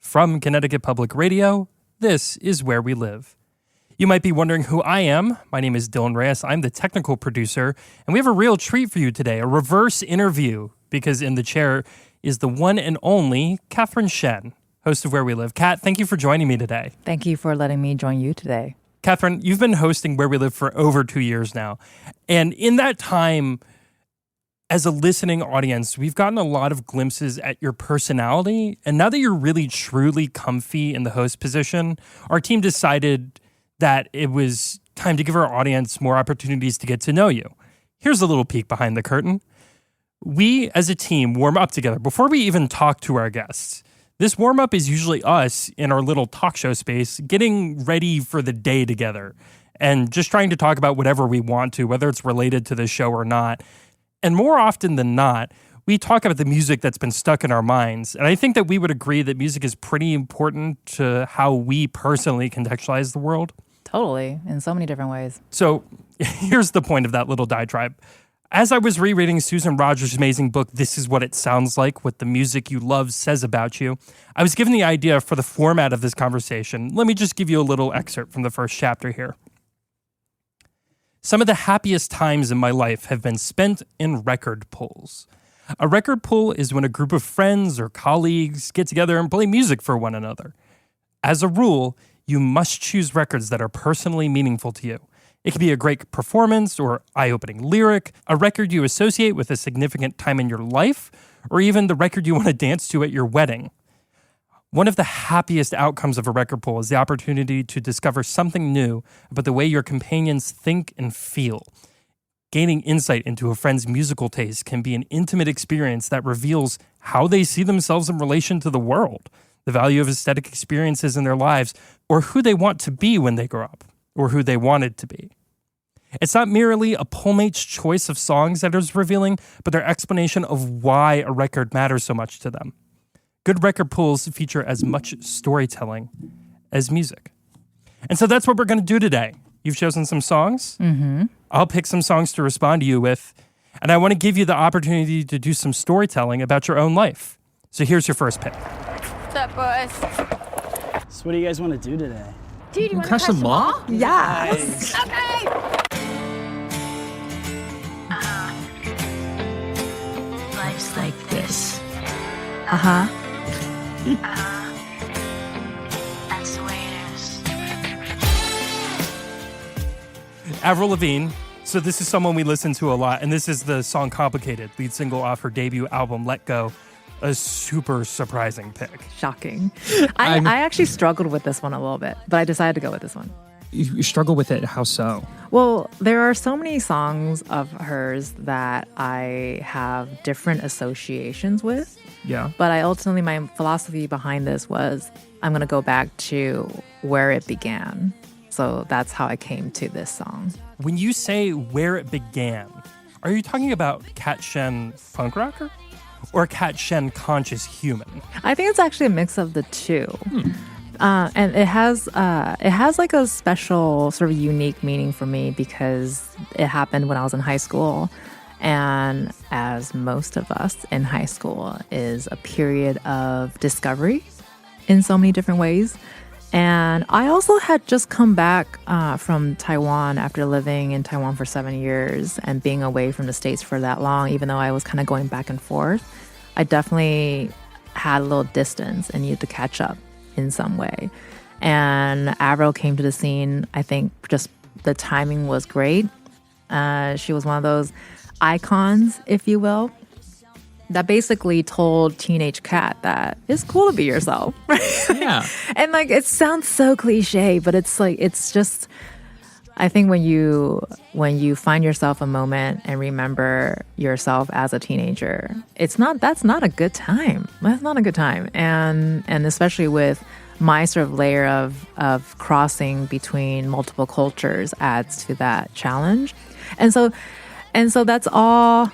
From Connecticut Public Radio, this is Where We Live. You might be wondering who I am. My name is Dylan Reyes. I'm the technical producer, and we have a real treat for you today, a reverse interview, because in the chair is the one and only Catherine Shen, host of Where We Live. Kat, thank you for joining me today. Thank you for letting me join you today. Catherine, you've been hosting Where We Live for over 2 years now, and in that time, as a listening audience, we've gotten a lot of glimpses at your personality. And now that you're really truly comfy in the host position, our team decided that it was time to give our audience more opportunities to get to know you. Here's a little peek behind the curtain. We, as a team, warm up together before we even talk to our guests. This warm-up is usually us in our little talk show space getting ready for the day together and just trying to talk about whatever we want to, whether it's related to the show or not. And more often than not, we talk about the music that's been stuck in our minds. And I think that we would agree that music is pretty important to how we personally contextualize the world. Totally, in so many different ways. So here's the point of that little diatribe. As I was rereading Susan Rogers' amazing book, This Is What It Sounds Like, What the Music You Love Says About You, I was given the idea for the format of this conversation. Let me just give you a little excerpt from the first chapter here. Some of the happiest times in my life have been spent in record pulls. A record pull is when a group of friends or colleagues get together and play music for one another. As a rule, you must choose records that are personally meaningful to you. It can be a great performance or eye-opening lyric, a record you associate with a significant time in your life, or even the record you want to dance to at your wedding. One of the happiest outcomes of a record pull is the opportunity to discover something new about the way your companions think and feel. Gaining insight into a friend's musical taste can be an intimate experience that reveals how they see themselves in relation to the world, the value of aesthetic experiences in their lives, or who they want to be when they grow up, or who they wanted to be. It's not merely a pollmate's choice of songs that is revealing, but their explanation of why a record matters so much to them. Good record pulls feature as much storytelling as music. And so that's what we're going to do today. You've chosen some songs. Mm-hmm. I'll pick some songs to respond to you with. And I want to give you the opportunity to do some storytelling about your own life. So here's your first pick. What's up, boys? So what do you guys want to do today? Dude, you want to Crush them all? Yes. Okay. Life's like this. Uh-huh. That's the way it is. Avril Lavigne. So this is someone we listen to a lot, and this is the song Complicated, lead single off her debut album, Let Go. A super surprising pick. Shocking. I actually struggled with this one a little bit, but I decided to go with this one. You struggle with it. How so? Well, there are so many songs of hers that I have different associations with. Yeah. But my philosophy behind this was I'm going to go back to where it began. So that's how I came to this song. When you say where it began, are you talking about Cat Shen punk rocker or Cat Shen conscious human? I think it's actually a mix of the two. And it has like a special sort of unique meaning for me because it happened when I was in high school. And as most of us in high school is a period of discovery in so many different ways. And I also had just come back from Taiwan after living in Taiwan for 7 years and being away from the States for that long, even though I was kind of going back and forth. I definitely had a little distance and needed to catch up in some way. And Avril came to the scene. I think just the timing was great. She was one of those icons, if you will, that basically told teenage Kat that it's cool to be yourself. Yeah. And like, it sounds so cliche, but it's like, it's just, I think when you find yourself a moment and remember yourself as a teenager, that's not a good time. That's not a good time. And especially with my sort of layer of crossing between multiple cultures adds to that challenge. And so that's all.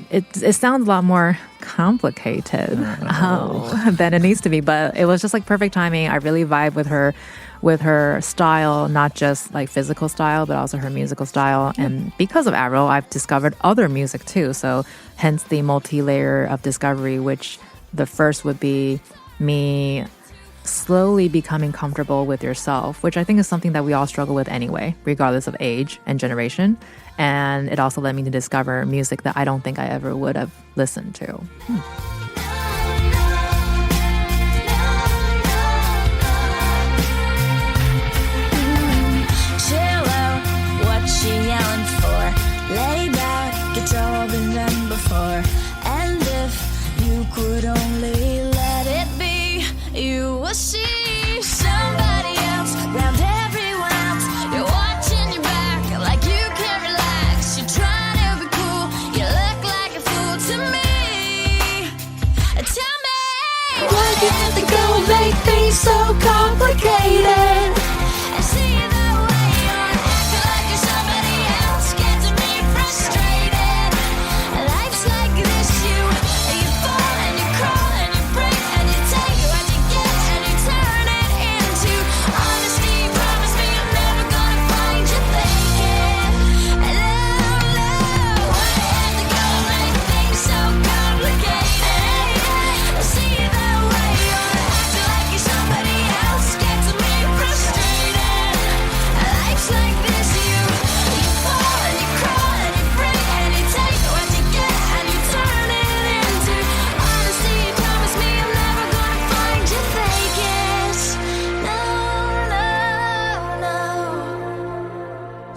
It sounds a lot more complicated than it needs to be, but it was just like perfect timing. I really vibe with her style, not just like physical style, but also her musical style. And because of Avril, I've discovered other music too. So hence the multi-layer of discovery, which the first would be me slowly becoming comfortable with yourself, which I think is something that we all struggle with anyway, regardless of age and generation. And it also led me to discover music that I don't think I ever would have listened to. Chill out, what you yelling for? Lay back, get all been done before. And if you could only let it be, you will see somebody else round everyone else. You're watching your back like you can't relax. You're trying to be cool, you look like a fool to me. Tell me, why do you have to go and make things so complicated? And see the way you're acting like you're somebody else, getting me frustrated. Life's like this, you fall and you crawl and you break and you take what you get and you turn it into honesty. Promise me I'm never gonna find you faking. Hello, why do you have to go and make things so complicated? See the way you're acting like you're somebody else, getting me frustrated. Life's like this, you fall and you crawl and you break and you take what you get and you turn it into honesty. Promise me I'm never gonna find you faking. No.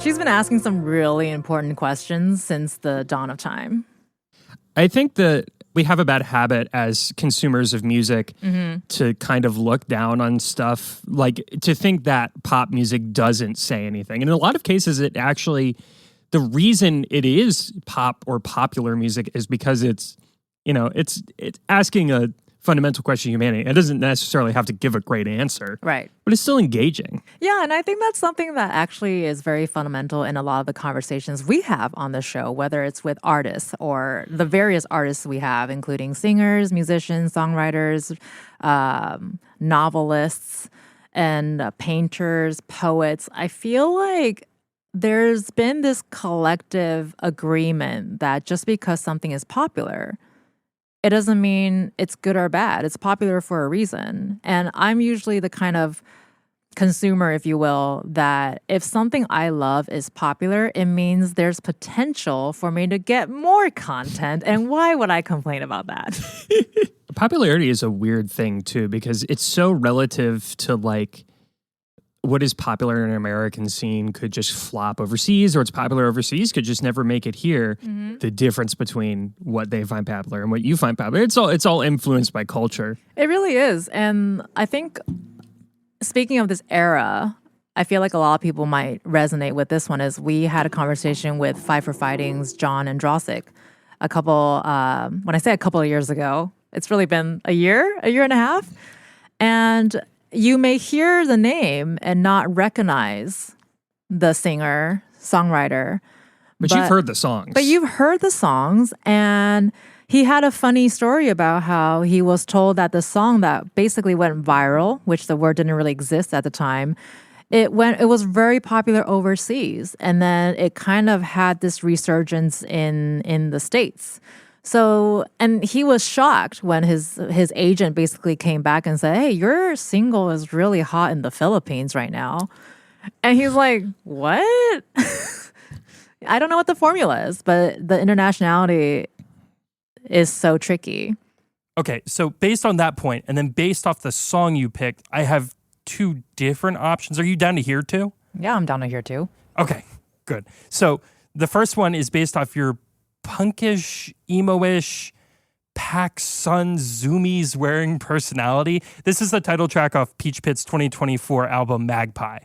She's been asking some really important questions since the dawn of time. I think that we have a bad habit as consumers of music to kind of look down on stuff, like to think that pop music doesn't say anything. And in a lot of cases, it actually, the reason it is pop or popular music is because it's asking a fundamental question of humanity. It doesn't necessarily have to give a great answer, Right. but it's still engaging. Yeah, and I think that's something that actually is very fundamental in a lot of the conversations we have on the show, whether it's with artists or the various artists we have, including singers, musicians, songwriters, novelists, and painters, poets. I feel like there's been this collective agreement that just because something is popular, it doesn't mean it's good or bad. It's popular for a reason. And I'm usually the kind of consumer, if you will, that if something I love is popular, it means there's potential for me to get more content. And why would I complain about that? Popularity is a weird thing too, because it's so relative to like what is popular in an American scene could just flop overseas, or it's popular overseas could just never make it here. The difference between what they find popular and what you find popular, it's all influenced by culture. It really is. And I think speaking of this era, I feel like a lot of people might resonate with this one. Is we had a conversation with Five for Fighting's John and Drossic a couple, when I say a couple of years ago, it's really been a year and a half. And you may hear the name and not recognize the singer, songwriter. But you've heard the songs. But you've heard the songs, and he had a funny story about how he was told that the song that basically went viral, which the word didn't really exist at the time, it was very popular overseas, and then it kind of had this resurgence in the States. So, and he was shocked when his agent basically came back and said, "Hey, your single is really hot in the Philippines right now." And he's like, "What?" I don't know what the formula is, but the internationality is so tricky. Okay, so based on that point, and then based off the song you picked, I have two different options. Are you down to hear two? Yeah, I'm down to hear too. Okay, good. So the first one is based off your punkish, emo-ish, Pac Sun Zoomies wearing personality. This is the title track off Peach Pit's 2024 album Magpie.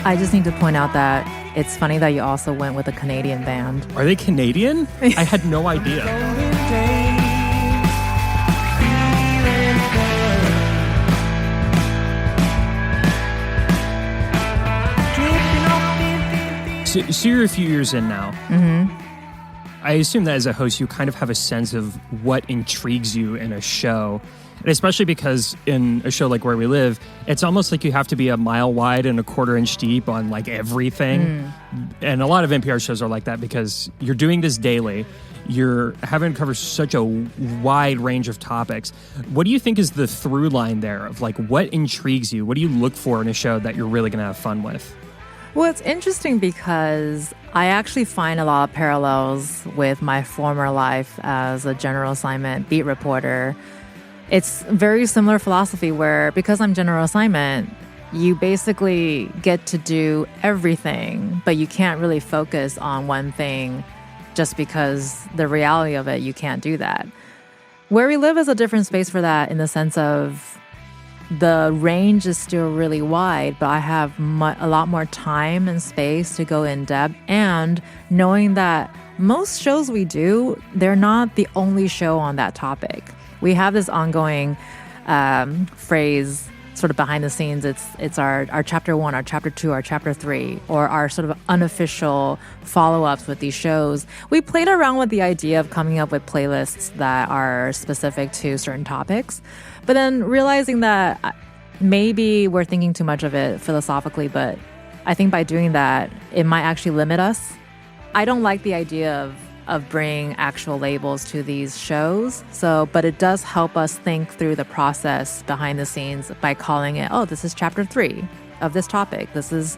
I just need to point out that it's funny that you also went with a Canadian band. Are they Canadian? I had no idea. So you're a few years in now. Mm-hmm. I assume that as a host, you kind of have a sense of what intrigues you in a show. And especially because in a show like Where We Live, it's almost like you have to be a mile wide and a quarter inch deep on like everything. And a lot of NPR shows are like that because you're doing this daily. You're having to cover such a wide range of topics. What do you think is the through line there of like what intrigues you? What do you look for in a show that you're really going to have fun with? Well, it's interesting because I actually find a lot of parallels with my former life as a general assignment beat reporter. It's very similar philosophy where because I'm general assignment, you basically get to do everything, but you can't really focus on one thing just because the reality of it, you can't do that. Where We Live is a different space for that in the sense of the range is still really wide, but I have a lot more time and space to go in depth. And knowing that most shows we do, they're not the only show on that topic. We have this ongoing phrase sort of behind the scenes. It's our chapter 1, our chapter 2, our chapter 3, or our sort of unofficial follow-ups with these shows. We played around with the idea of coming up with playlists that are specific to certain topics, but then realizing that maybe we're thinking too much of it philosophically, but I think by doing that, it might actually limit us. I don't like the idea of bringing actual labels to these shows. But it does help us think through the process behind the scenes by calling it, oh, this is chapter 3 of this topic. This is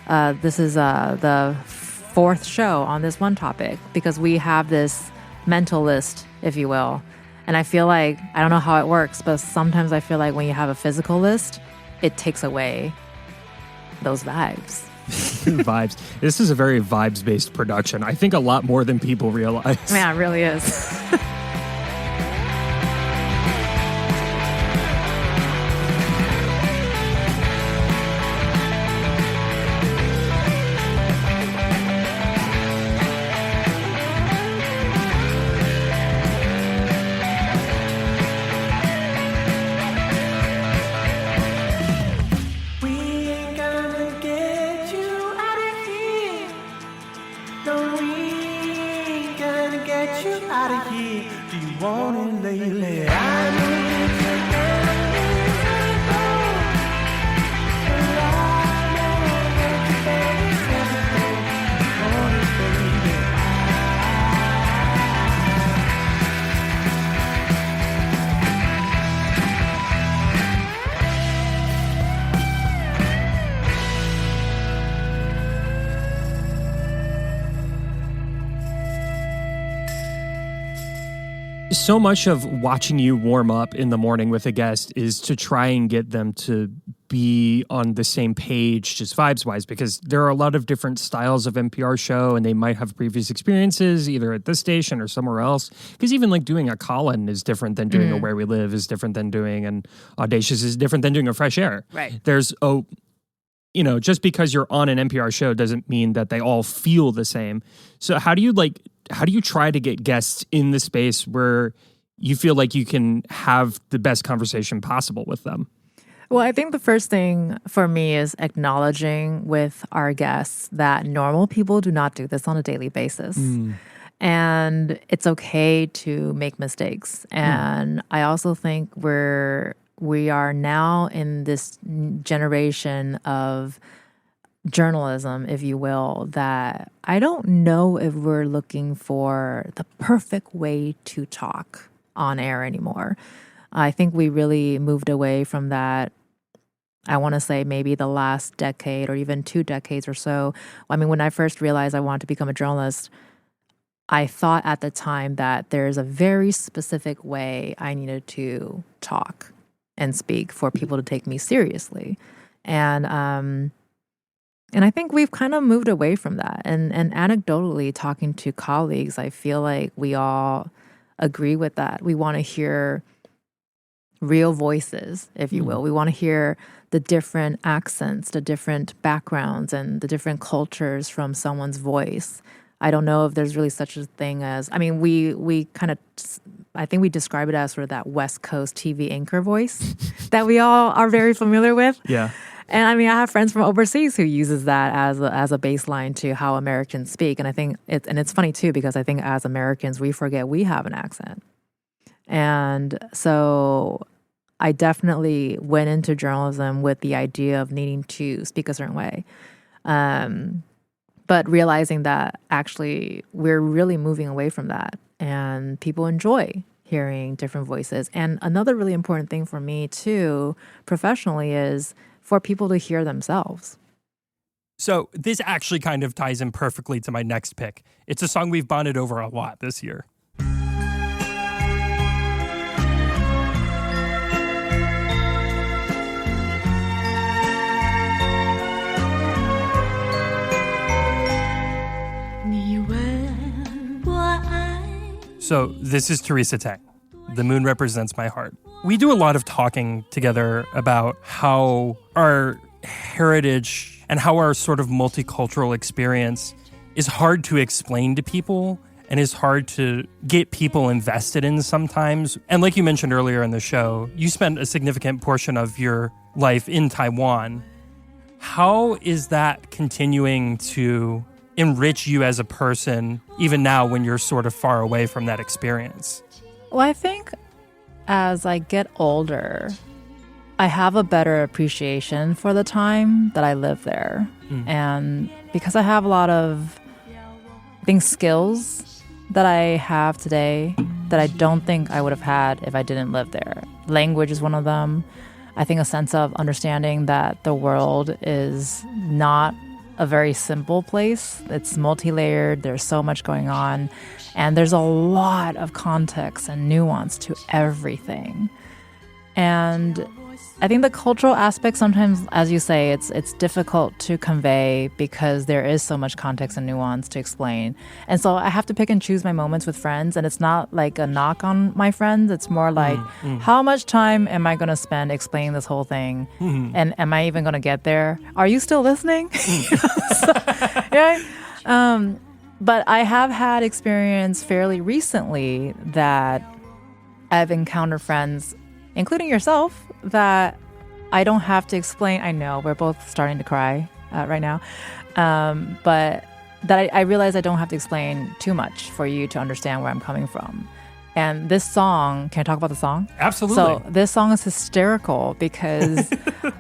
the 4th show on this one topic, because we have this mental list, if you will. And I feel like, I don't know how it works, but sometimes I feel like when you have a physical list, it takes away those vibes. Vibes. This is a very vibes-based production. I think a lot more than people realize. Yeah, it really is. So much of watching you warm up in the morning with a guest is to try and get them to be on the same page, just vibes-wise, because there are a lot of different styles of NPR show, and they might have previous experiences either at this station or somewhere else. Because even like doing a call-in is different than doing a Where We Live, is different than doing an Audacious, is different than doing a Fresh Air. Right. There's just because you're on an NPR show doesn't mean that they all feel the same. So how do you try to get guests in the space where you feel like you can have the best conversation possible with them? Well, I think the first thing for me is acknowledging with our guests that normal people do not do this on a daily basis. And it's okay to make mistakes. And I also think we are now in this generation of journalism, if you will, that I don't know if we're looking for the perfect way to talk on air anymore. I think we really moved away from that. I want to say maybe the last decade or even 2 decades or so. I mean, when I first realized I wanted to become a journalist, I thought at the time that there's a very specific way I needed to talk and speak for people to take me seriously. And I think we've kind of moved away from that. And anecdotally, talking to colleagues, I feel like we all agree with that. We want to hear real voices, if you will. We want to hear the different accents, the different backgrounds, and the different cultures from someone's voice. I don't know if there's really such a thing as, I mean, we kind of, I think we describe it as sort of that West Coast TV anchor voice that we all are very familiar with. Yeah. And I mean, I have friends from overseas who uses that as a baseline to how Americans speak. And I think it's funny too, because I think as Americans, we forget we have an accent. And so I definitely went into journalism with the idea of needing to speak a certain way. But realizing that actually we're really moving away from that, and people enjoy hearing different voices. And another really important thing for me too, professionally, is for people to hear themselves. So this actually kind of ties in perfectly to my next pick. It's a song we've bonded over a lot this year. So this is Teresa Teng. The moon represents my heart. We do a lot of talking together about how our heritage and how our sort of multicultural experience is hard to explain to people and is hard to get people invested in sometimes. And like you mentioned earlier in the show, you spent a significant portion of your life in Taiwan. How is that continuing to enrich you as a person, even now when you're sort of far away from that experience? Well, I think as I get older, I have a better appreciation for the time that I lived there. And because I have a lot of, I think, skills that I have today that I don't think I would have had if I didn't live there. Language is one of them. I think a sense of understanding that the world is not a very simple place. It's multi-layered. There's so much going on. And there's a lot of context and nuance to everything. And I think the cultural aspect sometimes, as you say, it's difficult to convey because there is so much context and nuance to explain. And so I have to pick and choose my moments with friends. And it's not like a knock on my friends. It's more like, how much time am I going to spend explaining this whole thing? And am I even going to get there? Are you still listening? But I have had experience fairly recently that I've encountered friends, including yourself, that I don't have to explain. I know we're both starting to cry right now, but that I realize I don't have to explain too much for you to understand where I'm coming from. And this song, can I talk about the song? Absolutely. So this song is hysterical because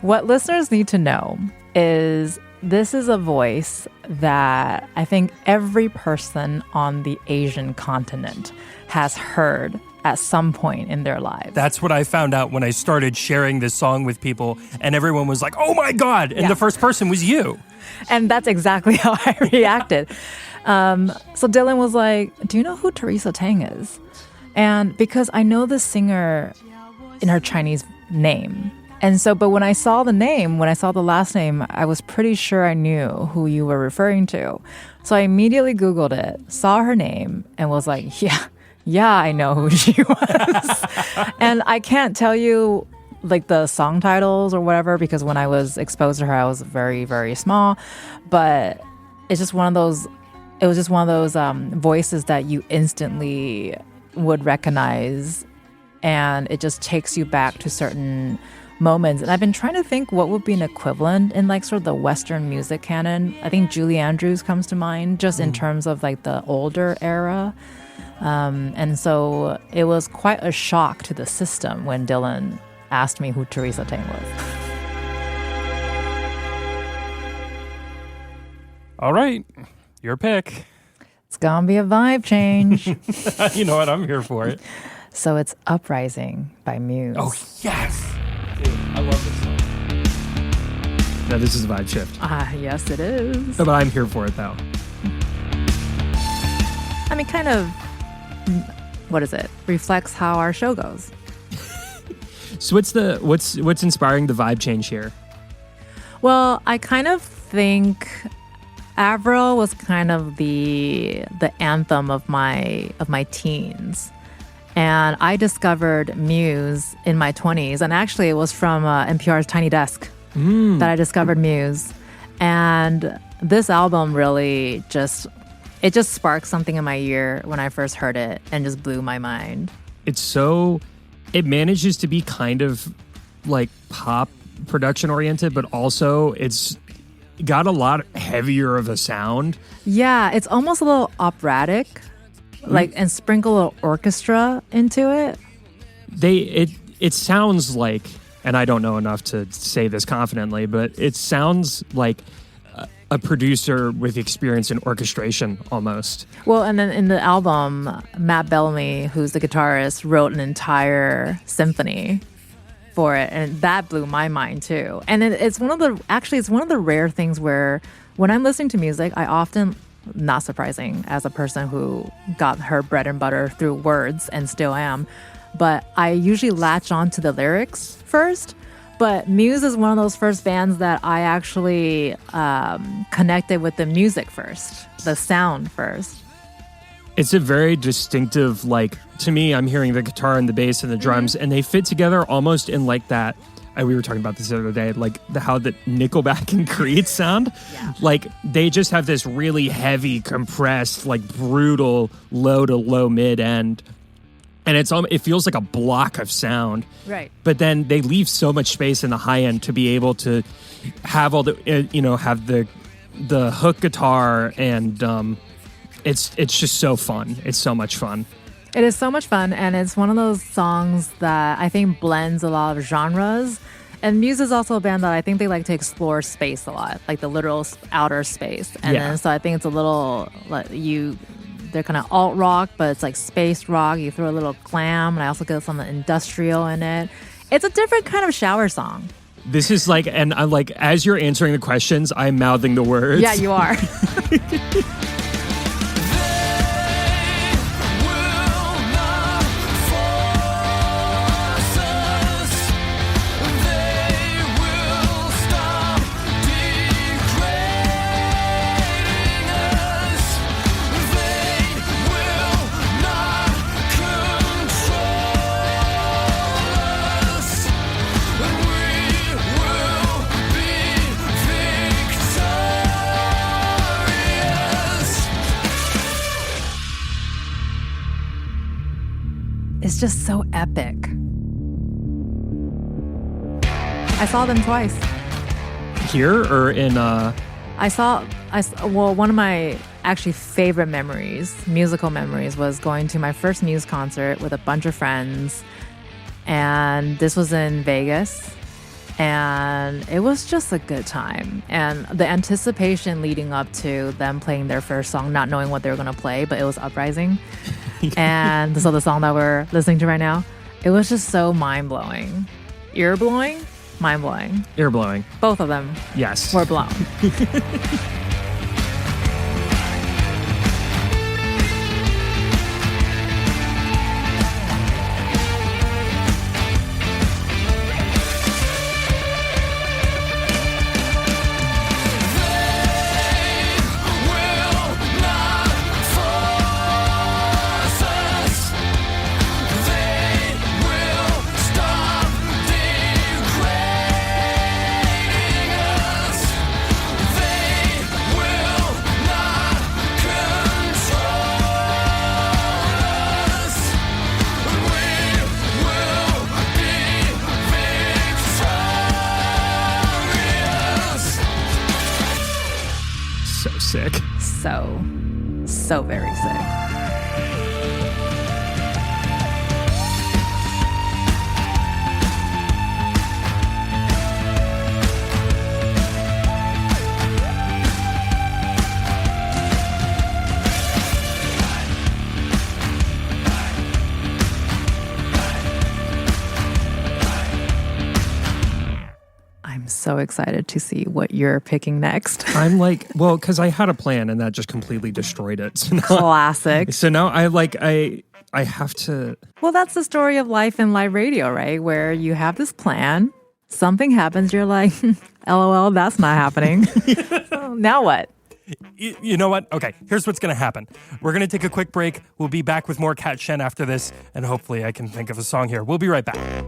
what listeners need to know is this is a voice that I think every person on the Asian continent has heard at some point in their lives. That's what I found out when I started sharing this song with people, and everyone was like, oh my God. And the first person was you. And that's exactly how I reacted. So Dylan was like, do you know who Teresa Teng is? And because I know the singer in her Chinese name. And so, but when I saw the name, when I saw the last name, I was pretty sure I knew who you were referring to. So I immediately Googled it, saw her name, and was like, yeah, I know who she was. And I can't tell you like the song titles or whatever, because when I was exposed to her, I was very, very small. But it's just one of those, it was just one of those voices that you instantly would recognize. And it just takes you back to certain moments. And I've been trying to think what would be an equivalent in like sort of the Western music canon. I think Julie Andrews comes to mind just in terms of like the older era. And so it was quite a shock to the system when Dylan asked me who Teresa Teng was. All right, your pick. It's gonna be a vibe change. You know what? I'm here for it. So it's Uprising by Muse. Oh, yes. Dude, I love this song. No, this is a vibe shift. Yes, it is. No, but I'm here for it, though. I mean, kind of, what is it? Reflects how our show goes. So what's inspiring the vibe change here? Well, I kind of think Avril was kind of the anthem of my teens. And I discovered Muse in my 20s. And actually, it was from NPR's Tiny Desk that I discovered Muse. And this album really just sparked something in my ear when I first heard it and just blew my mind. It manages to be kind of like pop production oriented, but also it's got a lot heavier of a sound. Yeah, it's almost a little operatic, and sprinkle a little orchestra into it. It sounds like, and I don't know enough to say this confidently, but it sounds like a producer with experience in orchestration almost. Well, and then in the album, Matt Bellamy, who's the guitarist, wrote an entire symphony for it, and that blew my mind too. And it's one of the rare things where when I'm listening to music, I often, not surprising as a person who got her bread and butter through words and still am, but I usually latch on to the lyrics first. But Muse is one of those first bands that I actually connected with the music first, the sound first. It's a very distinctive, to me, I'm hearing the guitar and the bass and the drums, and they fit together almost in that. We were talking about this the other day, how the Nickelback and Creed sound. Yeah. They just have this really heavy, compressed, brutal low to low mid end. And it feels like a block of sound. Right. But then they leave so much space in the high end to be able to have all the, have the hook guitar, and it's just so fun. It's so much fun. It is so much fun, and it's one of those songs that I think blends a lot of genres. And Muse is also a band that I think they like to explore space a lot, like the literal outer space. And then so I think it's a little they're kind of alt rock, but it's like space rock. You throw a little glam, and I also get some industrial in it. It's a different kind of shower song. This is and I'm as you're answering the questions, I'm mouthing the words. Yeah, you are. It's just so epic. I saw them twice. Here or in one of my actually favorite musical memories, was going to my first Muse concert with a bunch of friends. And this was in Vegas. And it was just a good time. And the anticipation leading up to them playing their first song, not knowing what they were going to play, but it was Uprising. And so the song that we're listening to right now, it was just so mind-blowing. Ear-blowing? Mind-blowing. Ear-blowing. Both of them. Yes. Were blown. Sick. So very sick. So excited to see what you're picking next. I'm because I had a plan and that just completely destroyed it. So now, classic. So now I have to. Well, that's the story of life in live radio, right? Where you have this plan, something happens, you're like, LOL, that's not happening. So now what? You know what? Okay, here's what's going to happen. We're going to take a quick break. We'll be back with more Cat Shen after this, and hopefully I can think of a song here. We'll be right back.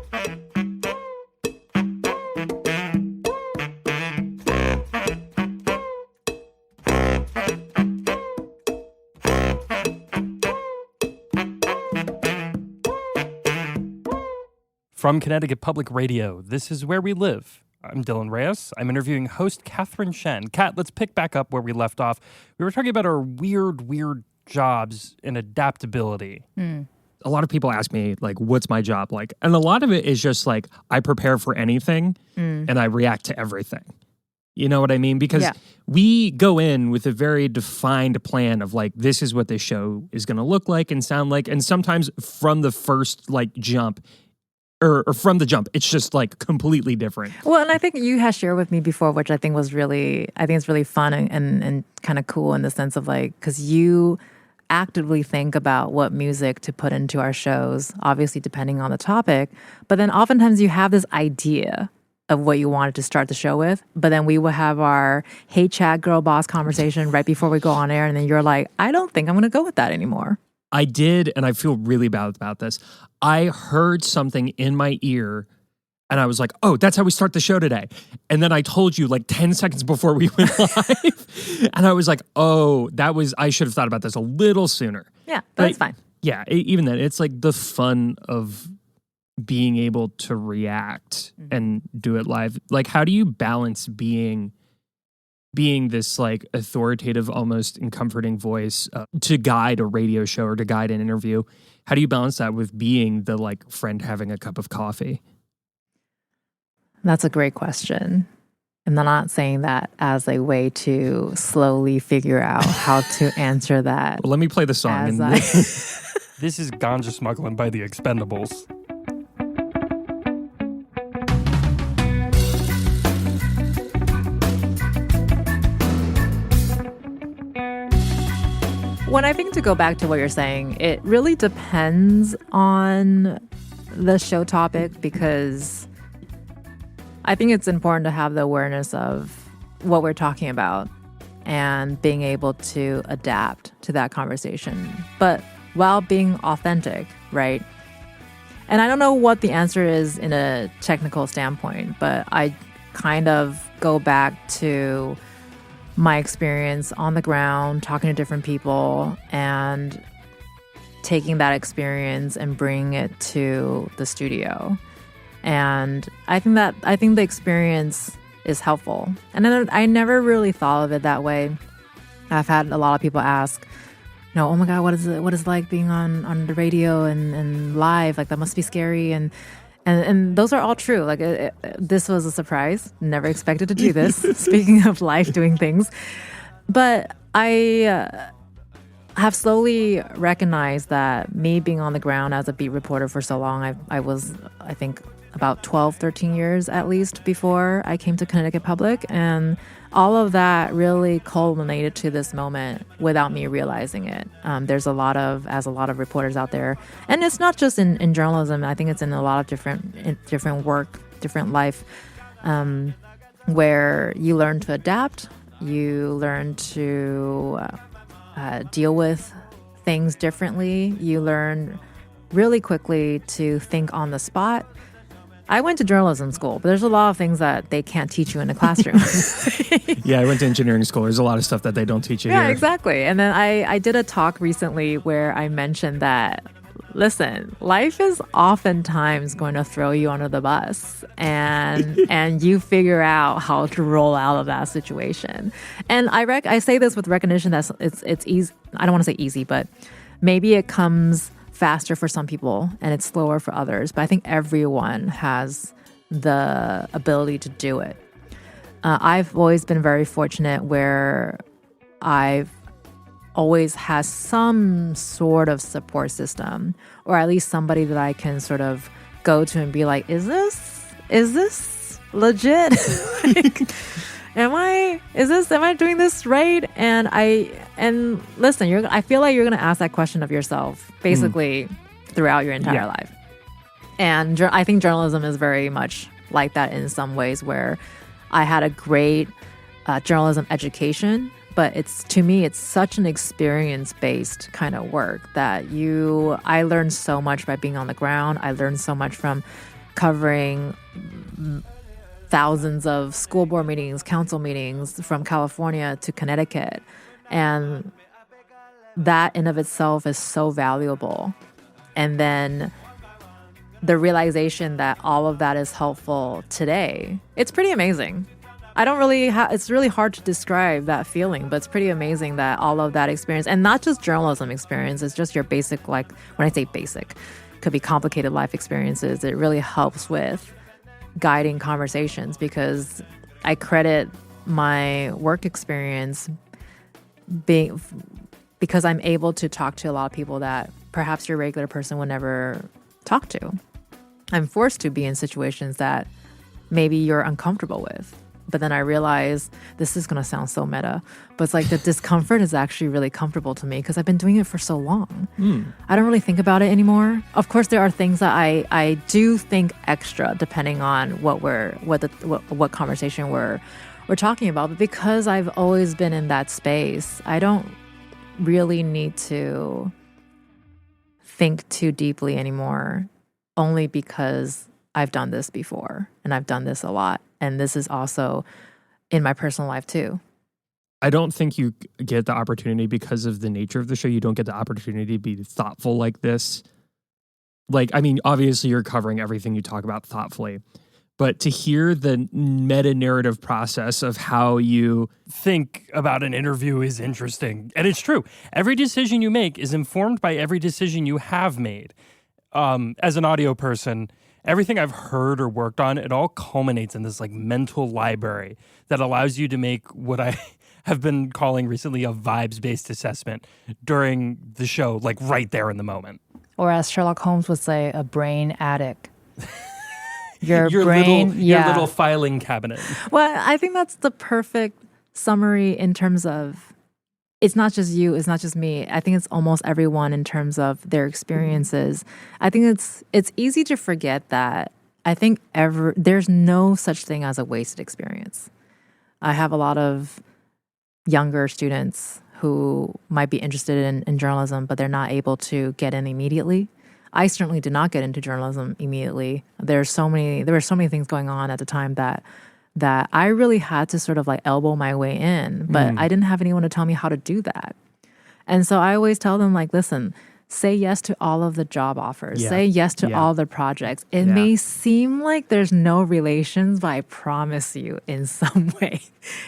From Connecticut Public Radio, this is Where We Live. I'm Dylan Reyes. I'm interviewing host Catherine Shen. Kat, let's pick back up where we left off. We were talking about our weird jobs and adaptability. A lot of people ask me, like, what's my job like? And a lot of it is just like, I prepare for anything and I react to everything. You know what I mean? Because we go in with a very defined plan of like, this is what this show is going to look like and sound like. And sometimes from the first like jump, or from the jump, it's just like completely different. Well, and I think you had shared with me before, which I think it's really fun and kind of cool in the sense of like, because you actively think about what music to put into our shows, obviously depending on the topic, but then oftentimes you have this idea of what you wanted to start the show with, but then we will have our hey chat girl boss conversation right before we go on air, and then you're like, I don't think I'm going to go with that anymore. I did, and I feel really bad about this. I heard something in my ear, and I was like, oh, that's how we start the show today. And then I told you like 10 seconds before we went live, and I was like, oh, I should have thought about this a little sooner. Yeah, but that's fine. Yeah, even then, it's like the fun of being able to react and do it live. Like, how do you balance being this like authoritative, almost and comforting voice to guide a radio show or to guide an interview? How do you balance that with being the like friend having a cup of coffee? That's a great question. And I'm not saying that as a way to slowly figure out how to answer that. Well, let me play the song. This is Ganja Smuggling by the Expendables. When I think to go back to what you're saying, it really depends on the show topic, because I think it's important to have the awareness of what we're talking about and being able to adapt to that conversation, but while being authentic, right? And I don't know what the answer is in a technical standpoint, but I kind of go back to my experience on the ground, talking to different people, and taking that experience and bringing it to the studio. And I think the experience is helpful. And I never really thought of it that way. I've had a lot of people ask, oh my God, what is it like being on the radio and live? Like, that must be scary. And those are all true. Like, this was a surprise. Never expected to do this. Speaking of life doing things. But I have slowly recognized that me being on the ground as a beat reporter for so long, I was, I think, about 12, 13 years at least before I came to Connecticut Public. And all of that really culminated to this moment without me realizing it. There's a lot of reporters out there, and it's not just in journalism. I think it's in a lot of different work, different life, where you learn to adapt, you learn to deal with things differently, you learn really quickly to think on the spot. I went to journalism school, but there's a lot of things that they can't teach you in a classroom. Yeah, I went to engineering school. There's a lot of stuff that they don't teach you here. Yeah, exactly. And then I did a talk recently where I mentioned that, listen, life is oftentimes going to throw you under the bus, and you figure out how to roll out of that situation. And I say this with recognition that it's easy. I don't want to say easy, but maybe it comes faster for some people and it's slower for others. But I think everyone has the ability to do it. I've always been very fortunate where I've always had some sort of support system, or at least somebody that I can sort of go to and be like, is this legit? Like, am I doing this right? And listen, I feel like you're going to ask that question of yourself basically throughout your entire life. And I think journalism is very much like that in some ways, where I had a great journalism education, but to me, it's such an experience-based kind of work that I learned so much by being on the ground. I learned so much from covering thousands of school board meetings, council meetings from California to Connecticut. And that in of itself is so valuable. And then the realization that all of that is helpful today, it's pretty amazing. I don't really it's really hard to describe that feeling, but it's pretty amazing that all of that experience, and not just journalism experience, it's just your basic, like when I say basic, could be complicated life experiences. It really helps with guiding conversations, because I credit my work experience because I'm able to talk to a lot of people that perhaps your regular person would never talk to. I'm forced to be in situations that maybe you're uncomfortable with. But then I realize, this is going to sound so meta, but it's like the discomfort is actually really comfortable to me because I've been doing it for so long. I don't really think about it anymore. Of course, there are things that I do think extra depending on what conversation we're talking about. But because I've always been in that space, I don't really need to think too deeply anymore, only because I've done this before and I've done this a lot. And this is also in my personal life too. I don't think you get the opportunity because of the nature of the show. You don't get the opportunity to be thoughtful like this. Like, I mean, obviously you're covering everything you talk about thoughtfully, but to hear the meta-narrative process of how you think about an interview is interesting. And it's true. Every decision you make is informed by every decision you have made. As an audio person, everything I've heard or worked on, it all culminates in this like mental library that allows you to make what I have been calling recently a vibes-based assessment during the show, like right there in the moment. Or as Sherlock Holmes would say, a brain attic. Your little filing cabinet. Well, I think that's the perfect summary in terms of it's not just you, it's not just me. I think it's almost everyone in terms of their experiences. I think it's easy to forget that. I think there's no such thing as a wasted experience. I have a lot of younger students who might be interested in journalism, but they're not able to get in immediately. I certainly did not get into journalism immediately. There were so many things going on at the time that I really had to sort of like elbow my way in, but I didn't have anyone to tell me how to do that. And so I always tell them, like, listen, say yes to all of the job offers. Yeah. Say yes to all the projects. It may seem like there's no relations, but I promise you in some way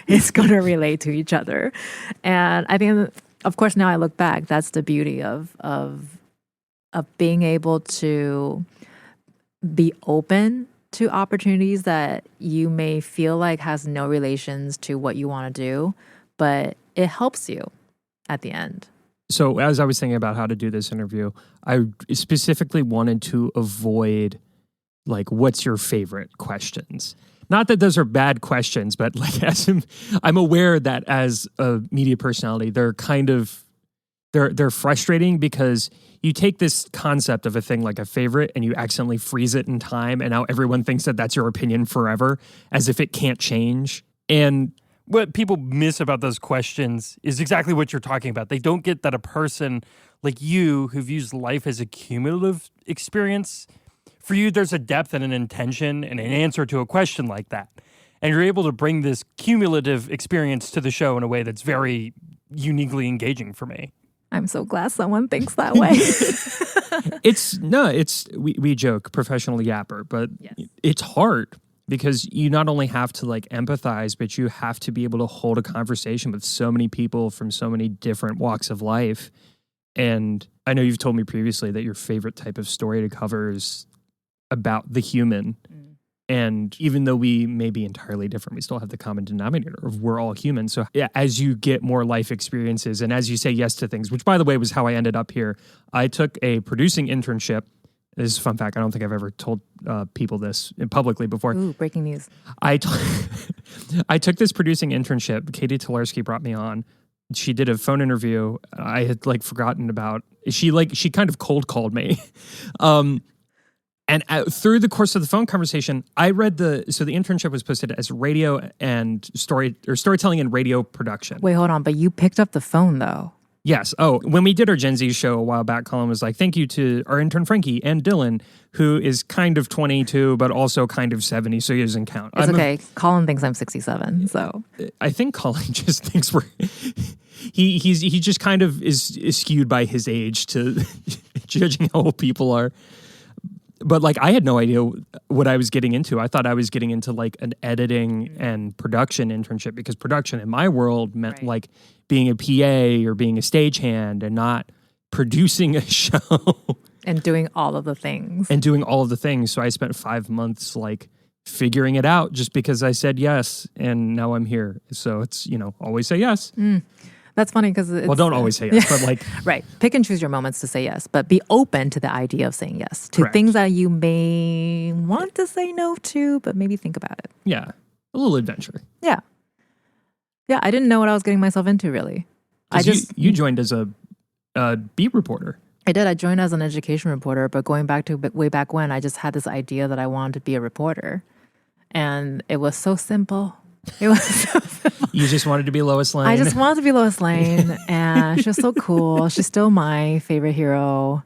it's going to relate to each other. And I think, of course, now I look back, that's the beauty of being able to be open to opportunities that you may feel like has no relations to what you want to do, but it helps you at the end. So as I was thinking about how to do this interview, I specifically wanted to avoid, like, what's your favorite questions? Not that those are bad questions, but like I'm aware that as a media personality, they're kind of, they're frustrating because you take this concept of a thing like a favorite and you accidentally freeze it in time, and now everyone thinks that that's your opinion forever, as if it can't change. And what people miss about those questions is exactly what you're talking about. They don't get that a person like you, who views life as a cumulative experience, for you there's a depth and an intention and an answer to a question like that. And you're able to bring this cumulative experience to the show in a way that's very uniquely engaging for me. I'm so glad someone thinks that way. We joke professional yapper, but it's hard because you not only have to like empathize, but you have to be able to hold a conversation with so many people from so many different walks of life. And I know you've told me previously that your favorite type of story to cover is about the human. And even though we may be entirely different, we still have the common denominator of we're all human. So yeah, as you get more life experiences and as you say yes to things, which by the way was how I ended up here, I took a producing internship. This is a fun fact. I don't think I've ever told people this publicly before. Ooh, breaking news. I took this producing internship. Katie Tolarski brought me on. She did a phone interview. I had like forgotten about. She kind of cold called me. And through the course of the phone conversation, I read the internship was posted as radio and storytelling and radio production. Wait, hold on. But you picked up the phone though. Yes. Oh, when we did our Gen Z show a while back, Colin was like, thank you to our intern Frankie and Dylan, who is kind of 22, but also kind of 70, so he doesn't count. It's okay. Colin thinks I'm 67, so. I think Colin just thinks he just kind of is skewed by his age to judging how old people are. But like, I had no idea what I was getting into. I thought I was getting into like an editing and production internship, because production in my world meant like being a PA or being a stagehand and not producing a show. And doing all of the things. So I spent 5 months like figuring it out just because I said yes, and now I'm here. So it's, always say yes. That's funny because don't always say yes, but like... Right. Pick and choose your moments to say yes, but be open to the idea of saying yes to things that you may want to say no to, but maybe think about it. Yeah. A little adventure. Yeah. Yeah, I didn't know what I was getting myself into, really. You joined as a beat reporter. I did. I joined as an education reporter, but going back to way back when, I just had this idea that I wanted to be a reporter. And it was so simple. It was so simple. You just wanted to be Lois Lane. I just wanted to be Lois Lane, and she was so cool. She's still my favorite hero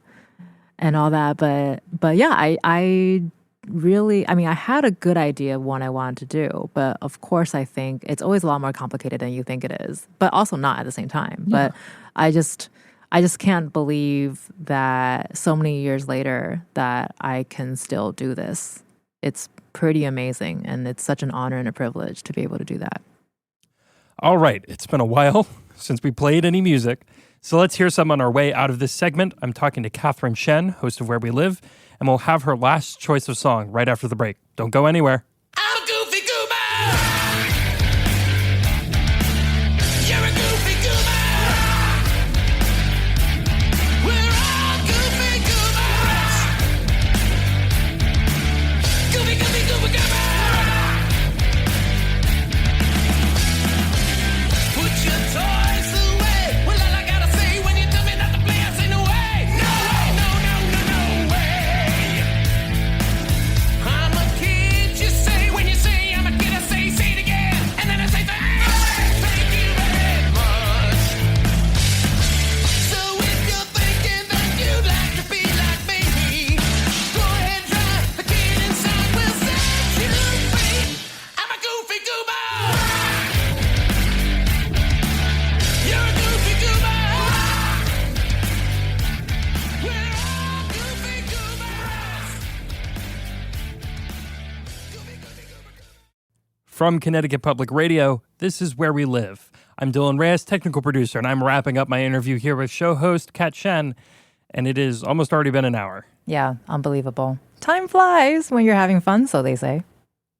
and all that. But yeah, I really, I had a good idea of what I wanted to do. But of course, I think it's always a lot more complicated than you think it is, but also not at the same time. Yeah. But I just can't believe that so many years later that I can still do this. It's pretty amazing, and it's such an honor and a privilege to be able to do that. All right, it's been a while since we played any music, so let's hear some on our way out of this segment. I'm talking to Catherine Shen, host of Where We Live, and we'll have her last choice of song right after the break. Don't go anywhere. I'm a goofy goober. You're a goofy goober. We're all goofy goobers. Goofy, goofy, goober, goober. Put your toys away. Well, all I gotta say when you tell me not to play, I say no way. No way, no, no, no, no way. I'm a kid, you say. When you say I'm a kid, I say it again. And then I say thank you very much. So if you're thinking that you'd like to be like me, go ahead, try. The kid inside will set you free. I'm a goofy goober. You're a goofy goober. We're all goofy goobers. Goofy, goofy, goober. From Connecticut Public Radio, this is Where We Live. I'm Dylan Reyes, technical producer, and I'm wrapping up my interview here with show host Kat Shen, and it has almost already been an hour. Yeah, unbelievable. Time flies when you're having fun, so they say.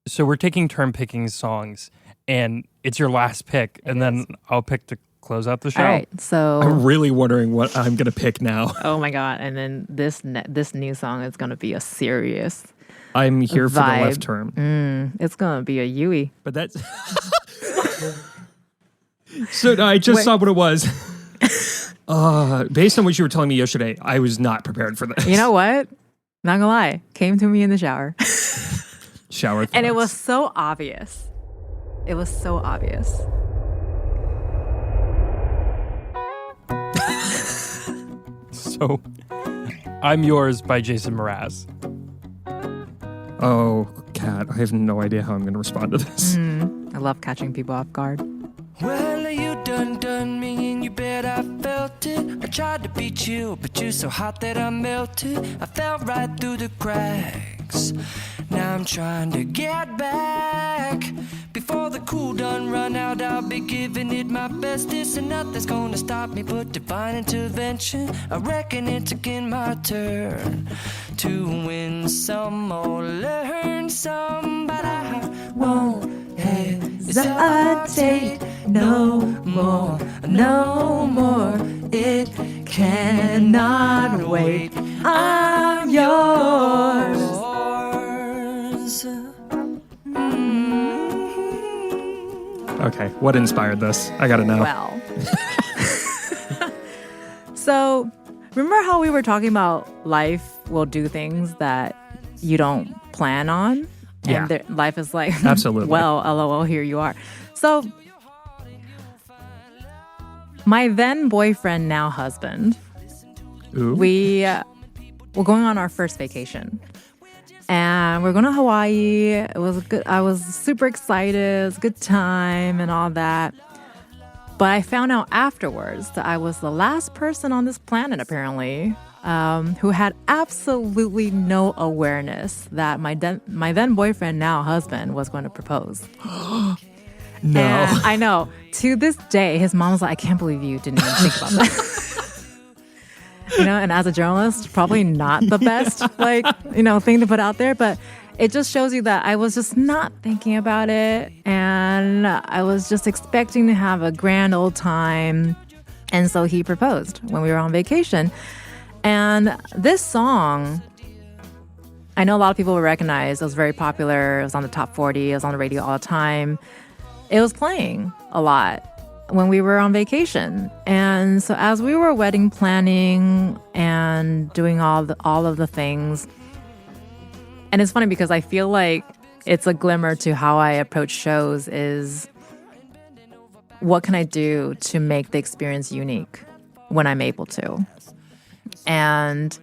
So we're taking turn picking songs, and it's your last pick, and then I'll pick to close out the show. All right, so I'm really wondering what I'm going to pick now. oh my god, and then this new song is gonna be a serious I'm here for the vibe. left turn. It's gonna be a Yui. But that's... So no, I just saw what it was. Based on what you were telling me yesterday, I was not prepared for this. You know what? Not gonna lie, came to me in the shower. Shower thoughts. And it was so obvious. It was so obvious. So, I'm Yours by Jason Mraz. Oh, Kat, I have no idea how I'm going to respond to this. I love catching people off guard. Well, you done me, and you bet I felt it. I tried to beat you, but you're so hot that I melted. I fell right through the cracks. Now I'm trying to get back. Before the cool done run out, I'll be giving it my bestest, and nothing's gonna stop me but divine intervention. I reckon it's again my turn to win some or learn some, but I won't hesitate no more, no more. It cannot wait. I'm yours. Okay, what inspired this? I gotta know. Well. So, remember how we were talking about life will do things that you don't plan on? Yeah. And life is like, Absolutely. well, LOL, here you are. So, my then boyfriend, now husband, Ooh. we're going on our first vacation. And we're going to Hawaii. It was good. I was super excited. It was a good time and all that. But I found out afterwards that I was the last person on this planet, apparently, who had absolutely no awareness that my then boyfriend, now husband, was going to propose. No. And I know. To this day, his mom was like, I can't believe you didn't even think about that. And as a journalist, probably not the best, thing to put out there. But it just shows you that I was just not thinking about it. And I was just expecting to have a grand old time. And so he proposed when we were on vacation. And this song, I know a lot of people will recognize. It was very popular. It was on the top 40. It was on the radio all the time. It was playing a lot when we were on vacation. And so as we were wedding planning and doing all of the things, and it's funny because I feel like it's a glimmer to how I approach shows is what can I do to make the experience unique when I'm able to? And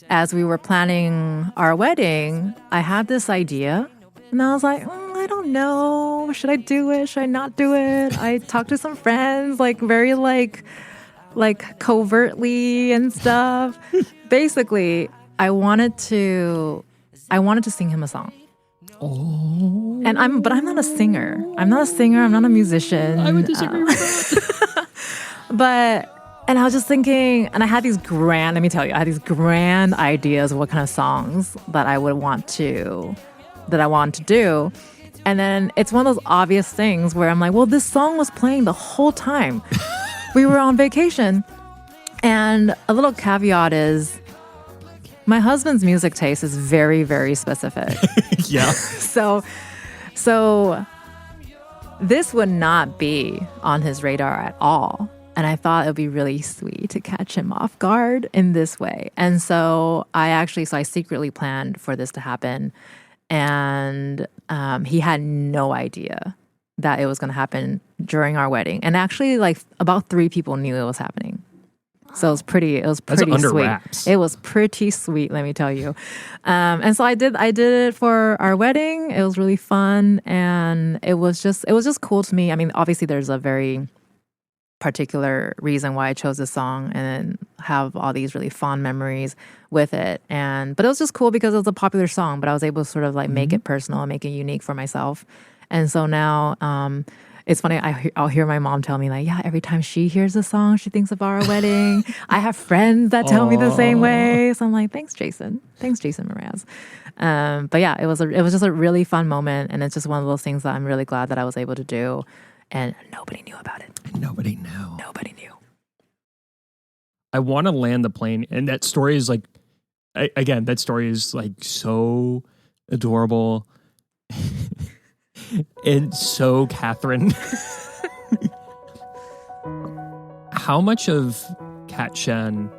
as we were planning our wedding, I had this idea and I was like, I don't know. Should I do it? Should I not do it? I talked to some friends, very covertly and stuff. Basically, I wanted to sing him a song. Oh. But I'm not a singer. I'm not a musician. I would disagree with that. And I was just thinking, and I had these grand ideas of what kind of songs that I want to do. And then it's one of those obvious things where I'm like, well, this song was playing the whole time we were on vacation. And a little caveat is my husband's music taste is very, very specific. Yeah. So this would not be on his radar at all. And I thought it would be really sweet to catch him off guard in this way. And so I secretly planned for this to happen. And he had no idea that it was going to happen during our wedding. And actually, about 3 people knew it was happening. So it was pretty under sweet. wraps. It was pretty sweet, let me tell you. And so I did it for our wedding. It was really fun. And it was just cool to me. I mean, obviously there's a very particular reason why I chose this song and have all these really fond memories with it. But it was just cool because it was a popular song, but I was able to sort of make it personal and make it unique for myself. And so now, it's funny, I'll hear my mom tell me every time she hears the song, she thinks of our wedding. I have friends that tell me the same way. So I'm like, thanks, Jason. Thanks, Jason Mraz. But yeah, it was just a really fun moment. And it's just one of those things that I'm really glad that I was able to do. And nobody knew about it. Nobody knew. Nobody knew. I want to land the plane. And that story is that story is so adorable. And so Catherine. How much of Cat Shen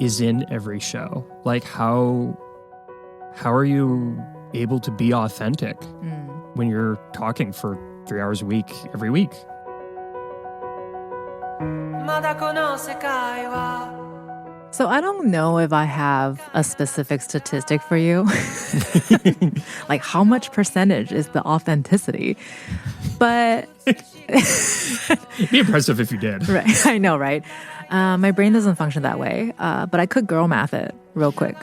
is in every show? How are you able to be authentic when you're talking for 3 hours a week, every week? So I don't know if I have a specific statistic for you. How much percentage is the authenticity? But it'd be impressive if you did. Right, I know, right? My brain doesn't function that way, but I could girl math it real quick.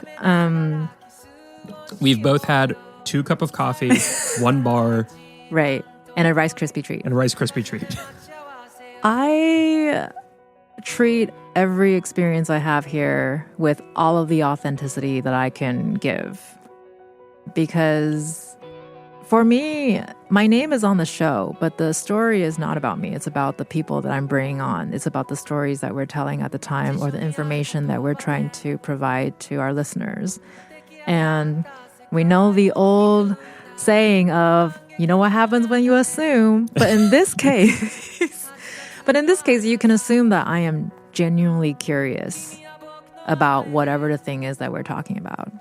We've both had 2 cups of coffee, 1 bar. Right, and a Rice Krispie treat. I treat every experience I have here with all of the authenticity that I can give. Because for me, my name is on the show, but the story is not about me. It's about the people that I'm bringing on. It's about the stories that we're telling at the time or the information that we're trying to provide to our listeners. And we know the old saying of, you know what happens when you assume. But in this case, you can assume that I am genuinely curious about whatever the thing is that we're talking about.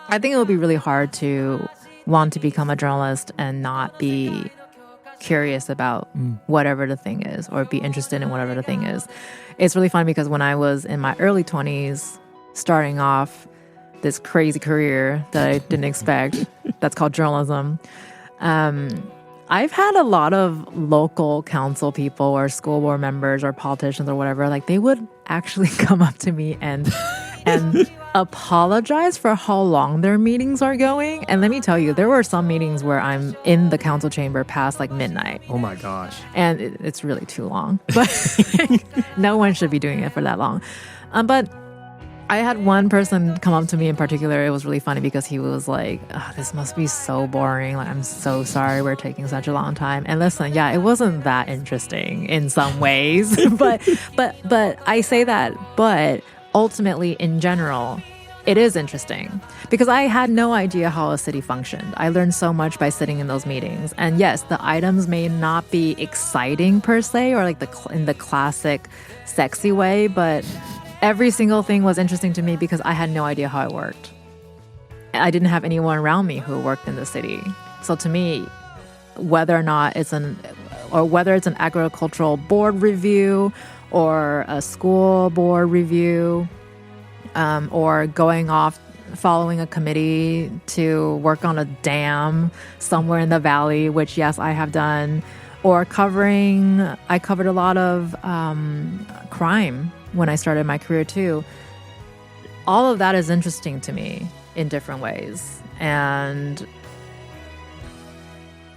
I think it would be really hard to want to become a journalist and not be curious about whatever the thing is or be interested in whatever the thing is. It's really fun because when I was in my early 20s, starting off this crazy career that I didn't expect, that's called journalism, I've had a lot of local council people or school board members or politicians or whatever, they would actually come up to me and and apologize for how long their meetings are going. And let me tell you, there were some meetings where I'm in the council chamber past like midnight. Oh my gosh. And it's really too long. But no one should be doing it for that long. But I had one person come up to me in particular. It was really funny because he was like, oh, this must be so boring. Like, I'm so sorry we're taking such a long time. And listen, yeah, it wasn't that interesting in some ways. but I say that, but ultimately, in general, it is interesting because I had no idea how a city functioned. I learned so much by sitting in those meetings. And yes, the items may not be exciting per se or like in the classic sexy way, but every single thing was interesting to me because I had no idea how it worked. I didn't have anyone around me who worked in the city. So to me, whether it's an agricultural board review or a school board review, or going off following a committee to work on a dam somewhere in the valley, which yes, I have done, or I covered a lot of crime when I started my career too. All of that is interesting to me in different ways. And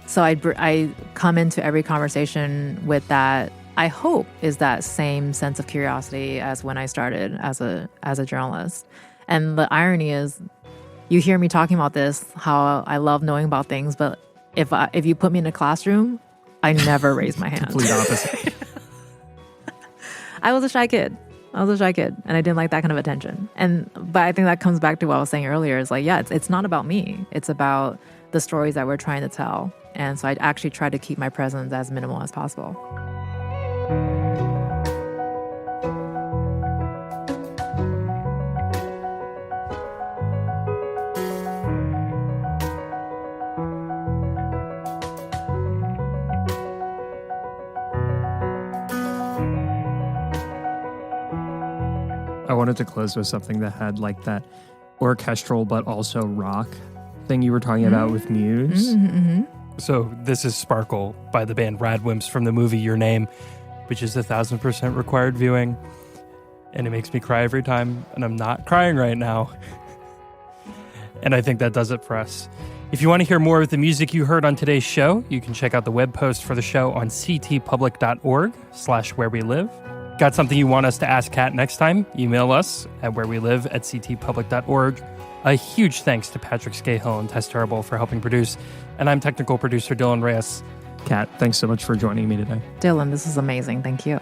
so I come into every conversation with that, I hope, is that same sense of curiosity as when I started as a journalist. And the irony is, you hear me talking about this, how I love knowing about things, but if you put me in a classroom, I never raise my hand. Complete opposite. I was a shy kid, and I didn't like that kind of attention. But I think that comes back to what I was saying earlier. Is like, yeah, it's not about me. It's about the stories that we're trying to tell. And so I actually try to keep my presence as minimal as possible. I wanted to close with something that had like that orchestral but also rock thing you were talking about with Muse. So this is Sparkle by the band Radwimps from the movie Your Name, which is 1,000% required viewing. And it makes me cry every time, and I'm not crying right now. And I think that does it for us. If you want to hear more of the music you heard on today's show, you can check out the web post for the show on ctpublic.org/wherewelive. Got something you want us to ask Kat next time? Email us at wherewelive@ctpublic.org. A huge thanks to Patrick Scahill and Tess Terrible for helping produce. And I'm technical producer Dylan Reyes. Kat, thanks so much for joining me today. Dylan, this is amazing. Thank you.